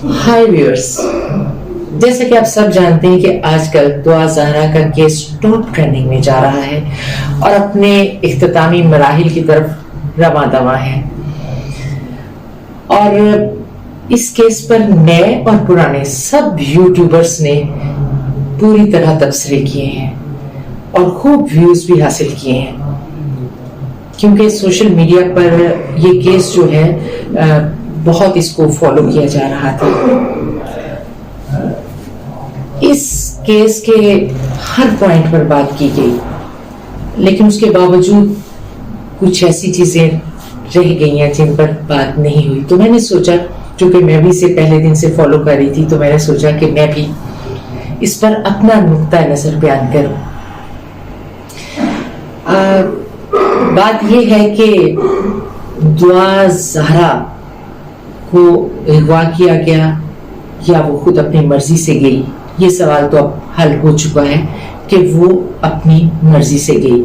High viewers, جیسا کہ آپ سب جانتے ہیں کہ آج کل دعا زہرا کا کیس ٹاپ ٹرینڈنگ میں جا رہا ہے اور اپنے اختتامی مراحل کی طرف رواں دواں ہے، اور اس کیس پر نئے اور پرانے سب یوٹیوبرز نے پوری طرح تبصرے کیے ہیں اور خوب ویوز بھی حاصل کیے ہیں، کیونکہ سوشل میڈیا پر یہ کیس جو ہے بہت اس کو فالو کیا جا رہا تھا۔ اس کیس کے ہر پوائنٹ پر بات کی گئی، لیکن اس کے باوجود کچھ ایسی چیزیں رہ گئی ہیں جن پر بات نہیں ہوئی۔ تو میں نے سوچا، چونکہ میں بھی اسے پہلے دن سے فالو کر رہی تھی، تو میں نے سوچا کہ میں بھی اس پر اپنا نقطہ نظر بیان کروں۔ بات یہ ہے کہ دعا زہرا کو اغوا کیا گیا یا وہ خود اپنی مرضی سے گئی، یہ سوال تو اب حل ہو چکا ہے کہ وہ اپنی مرضی سے گئی،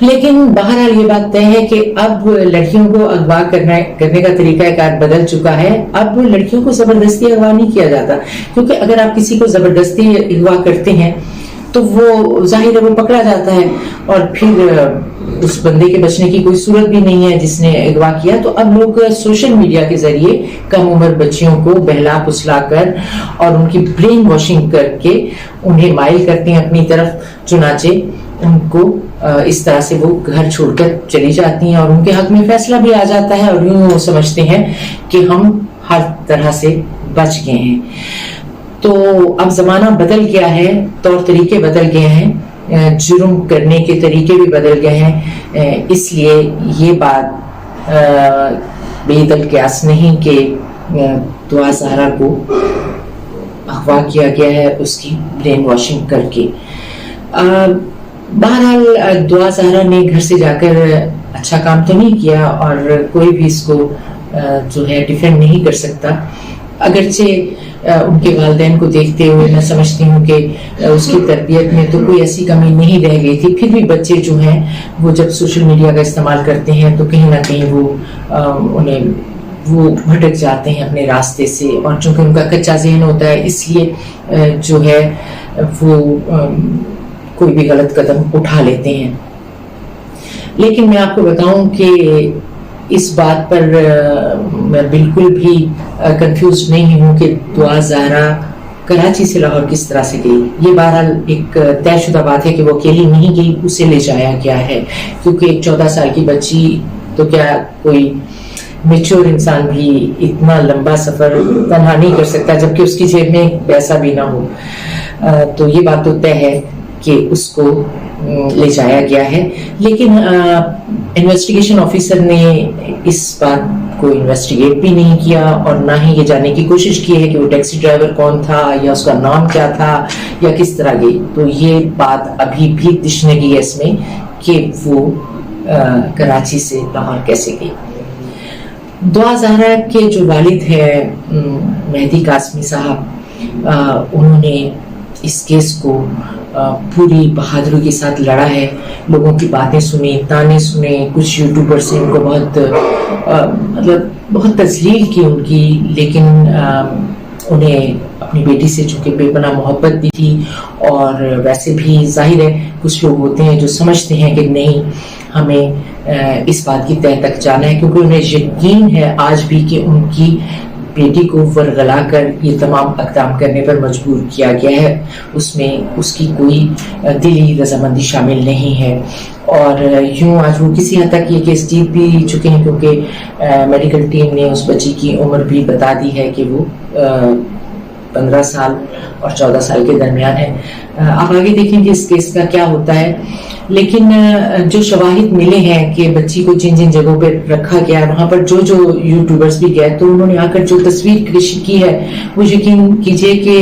لیکن بہرحال یہ بات طے ہے کہ اب لڑکیوں کو اغوا کرنے کا طریقہ کار بدل چکا ہے۔ اب لڑکیوں کو زبردستی اغوا نہیں کیا جاتا، کیونکہ اگر آپ کسی کو زبردستی اغوا کرتے ہیں تو وہ ظاہر ہے وہ پکڑا جاتا ہے، اور پھر اس بندے کے بچنے کی کوئی صورت بھی نہیں ہے جس نے اغوا کیا۔ تو اب لوگ سوشل میڈیا کے ذریعے کم عمر بچیوں کو بہلا پھسلا کر اور ان کی برین واشنگ کر کے انہیں مائل کرتے ہیں اپنی طرف، چنانچہ ان کو اس طرح سے وہ گھر چھوڑ کر چلی جاتی ہیں اور ان کے حق میں فیصلہ بھی آ جاتا ہے، اور یوں سمجھتے ہیں کہ ہم ہر طرح سے بچ گئے ہیں۔ تو اب زمانہ بدل گیا ہے، طور طریقے بدل گئے ہیں، جرم کرنے کے طریقے بھی بدل گئے ہیں، اس لیے یہ بات بے دل قیاس نہیں کہ دعا زہرا کو اغوا کیا گیا ہے اس کی برین واشنگ کر کے۔ بہرحال دعا زہرا نے گھر سے جا کر اچھا کام تو نہیں کیا، اور کوئی بھی اس کو جو ہے ڈیفینڈ نہیں کر سکتا، اگرچہ ان کے والدین کو دیکھتے ہوئے میں سمجھتی ہوں کہ اس کی تربیت میں تو کوئی ایسی کمی نہیں رہ گئی تھی، پھر بھی بچے جو ہیں وہ جب سوشل میڈیا کا استعمال کرتے ہیں تو کہیں نہ کہیں وہ بھٹک جاتے ہیں اپنے راستے سے، اور چونکہ ان کا کچا ذہن ہوتا ہے اس لیے جو ہے وہ کوئی بھی غلط قدم اٹھا لیتے ہیں۔ لیکن میں آپ کو بتاؤں کہ اس بات پر میں بالکل بھی کنفیوز نہیں ہوں کہ دعا زہرا کراچی سے لاہور کس طرح سے گئی۔ یہ بہرحال ایک طے شدہ بات ہے کہ وہ اکیلی نہیں گئی، اسے لے جایا گیا ہے، کیونکہ ایک 14 سال کی بچی تو کیا کوئی میچور انسان بھی اتنا لمبا سفر تنہا نہیں کر سکتا، جبکہ اس کی جیب میں پیسہ بھی نہ ہو۔ تو یہ بات تو طے ہے کہ اس کو لے جایا گیا ہے، لیکن انویسٹیگیشن آفیسر نے اس بات کو انویسٹیگیٹ بھی نہیں کیا، اور نہ ہی یہ جاننے کی کوشش کی ہے کہ وہ ٹیکسی ڈرائیور کون تھا یا اس کا نام کیا تھا یا کس طرح گئی۔ تو یہ بات ابھی بھی تشنگی ہے اس میں کہ وہ کراچی سے لاہور کیسے گئی۔ دعا زہرا کے جو والد ہیں مہدی قاسمی صاحب، انہوں نے اس کیس کو پوری بہادری کے ساتھ لڑا ہے، لوگوں کی باتیں سنی، تانے سنے، کچھ یوٹیوبر سے ان کو بہت تذلیل کی ان کی، لیکن انہیں اپنی بیٹی سے چونکہ بے پناہ محبت بھی تھی، اور ویسے بھی ظاہر ہے کچھ لوگ ہوتے ہیں جو سمجھتے ہیں کہ نہیں ہمیں اس بات کی تہہ تک جانا ہے، کیونکہ انہیں یقین ہے آج بھی کہ ان کی بیٹی کو ورغلا کر یہ تمام اقدام کرنے پر مجبور کیا گیا ہے، اس میں اس کی کوئی دلی رضامندی شامل نہیں ہے، اور یوں آج وہ کسی حد تک یہ کیس جیت بھی چکے ہیں، کیونکہ میڈیکل ٹیم نے اس بچی کی عمر بھی بتا دی ہے کہ وہ 15 سال اور 14 سال کے درمیان ہے۔ آپ آگے دیکھیں کہ اس کیس کا کیا ہوتا ہے، لیکن جو شواہد ملے ہیں کہ بچی کو جن جن جگہوں پہ رکھا گیا ہے، وہاں پر جو یوٹیوبرز بھی گئے تو انہوں نے آ کر جو تصویر کشی کی ہے وہ یقین کیجئے کہ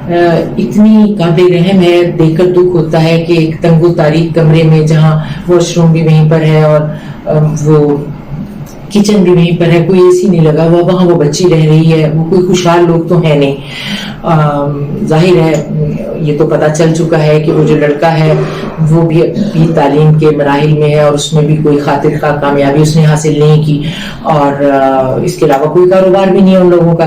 اتنی قابل رحم ہے، دیکھ کر دکھ ہوتا ہے کہ ایک تنگ و تاریک کمرے میں جہاں واش روم بھی وہیں پر ہے اور وہ کچن بھی وہیں پر ہے، کوئی اے سی نہیں لگا ہوا، وہاں وہ بچی رہ رہی ہے، وہ کوئی خوشحال لوگ تو ہے نہیں۔ ظاہر ہے یہ تو پتہ چل چکا ہے کہ وہ جو لڑکا ہے وہ بھی تعلیم کے مراحل میں ہے، اور اس میں بھی کوئی خاطر خواہ کامیابی اس نے حاصل نہیں کی، اور اس کے علاوہ کوئی کاروبار بھی نہیں ہے ان لوگوں کا،